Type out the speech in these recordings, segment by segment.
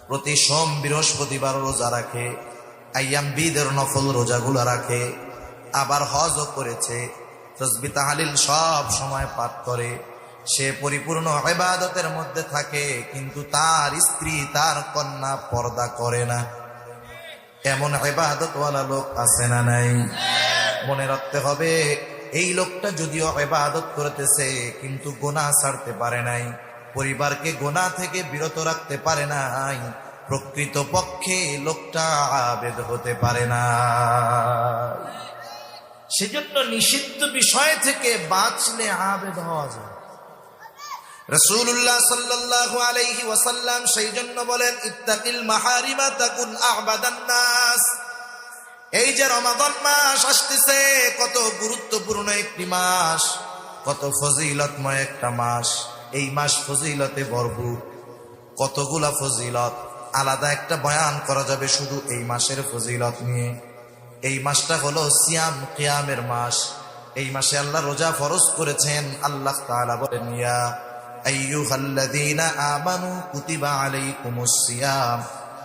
প্রতি সোম বৃহস্পতিবার রোজা রাখে, আইয়াম বিদের নফল রোজাগুলো রাখে, আবার হজও করেছে, তাসবিহ তাহলিল সব সময় পাঠ করে, সে পরিপূর্ণ ইবাদতের মধ্যে থাকে, কিন্তু তার স্ত্রী তার কন্যা পর্দা করে না। এমন ইবাদতওয়ালা লোক আছে না নাই? মনে রাখতে হবে, এই লোকটা যদিও ইবাদত করতেছে কিন্তু গুনাহ ছাড়তে পারে নাই, পরিবারকে গুনাহ থেকে বিরত রাখতে পারে নাই, প্রকৃত পক্ষে লোকটা আবেদ হতে পারে না। সেজন্য নিষিদ্ধ বিষয় থেকে বাঁচলে আবেদ হওয়া যায়। রাসূলুল্লাহ সাল্লাল্লাহু আলাইহি ওয়াসাল্লাম সেই জন্য বলেন, ইত্তাকিল মাহারিমা তাকুন আবাদান নাস। এই যে রমাদান মাস আসতেছে, কত গুরুত্বপূর্ণ একটি মাস, কত ফজিলতময় একটা মাস। এই মাস ফজিলতে ভরপুর, কতগুলা ফজিলত, আলাদা একটা বয়ান করা যাবে শুধু এই মাসের ফজিলত নিয়ে। এই মাসটা হলো সিয়াম কিয়ামের মাস। এই মাসে আল্লাহ রোজা ফরজ করেছেন। আল্লাহ তাআলা বলেন, ইয়া আইয়ুহাল্লাযীনা আমানু কুতিবা আলাইকুমুস সিয়াম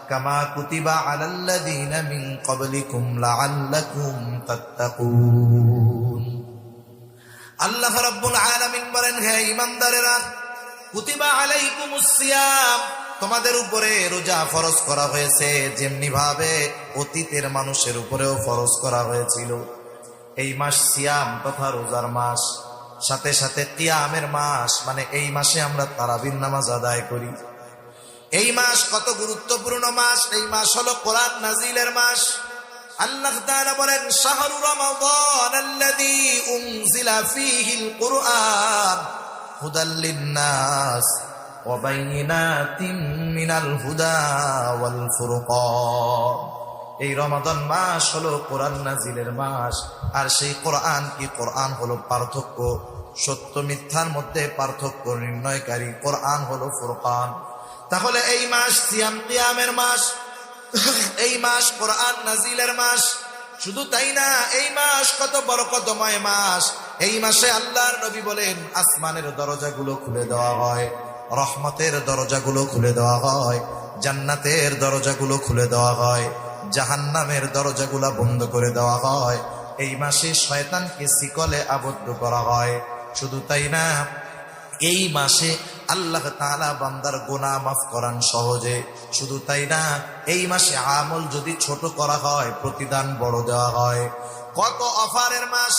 কামা কুতিবা আলাল্লাযীনা মিন ক্বাবলিকুম লাআল্লাকুম তাত্তাকুন। আল্লাহ রাব্বুল আলামিন বলেন, হে ঈমানদারেরা, কুতিবা আলাইকুমুস সিয়াম, তোমাদের উপরে রোজা ফরজ করা হয়েছে, যেমনি ভাবে অতীতের মানুষের উপরেও ফরজ করা হয়েছিল। এই মাস সিয়াম তথা রোজার মাস, সাথে সাথে কিয়ামের মাস, মানে এই মাসে আমরা তারাবির নামাজ আদায় করি। এই মাস কত গুরুত্বপূর্ণ মাস। এই মাস হলো কোরআন নাজিলের মাস। আল্লাহ তাআলা বলেন, শাহরু রমাদান আল্লাযী উনজিলা ফীহিল কুরআন হুদাল লিন-নাস ওয়া বাইয়িনাতিন মিনাল হুদা ওয়াল ফুরকান। এই রমাদান মাস হলো কোরআন নাজিলের মাস। আর সেই কোরআন কি? কোরআন হলো পার্থক্য, সত্য মিথ্যার মধ্যে পার্থক্য নির্ণয়কারী। কোরআন হলো ফুরকান। তাহলে এই মাস সিয়াম কিয়ামের মাস, এই মাস কোরআন নাজিলের মাস। শুধু তাই না, এই মাস কত বরকতময় মাস। এই মাসে আল্লাহর নবী বলেন, আসমানের দরজাগুলো খুলে দেওয়া হয়, রহমতের দরজাগুলো খুলে দেওয়া হয়, জান্নাতের দরজাগুলো খুলে দেওয়া হয়, জাহান্নামের দরজাগুলো বন্ধ করে দেওয়া হয়। এই মাসে শয়তানকে শিকলে আবদ্ধ করা হয়। শুধু তাই না, এই মাসে আল্লাহ তাআলা বান্দার গুনাহ মাফ করান সহজে। শুধু তাই না, এই মাসে আমল যদি ছোট করা হয়, প্রতিদান বড় দেওয়া হয়। কত অফারের মাস।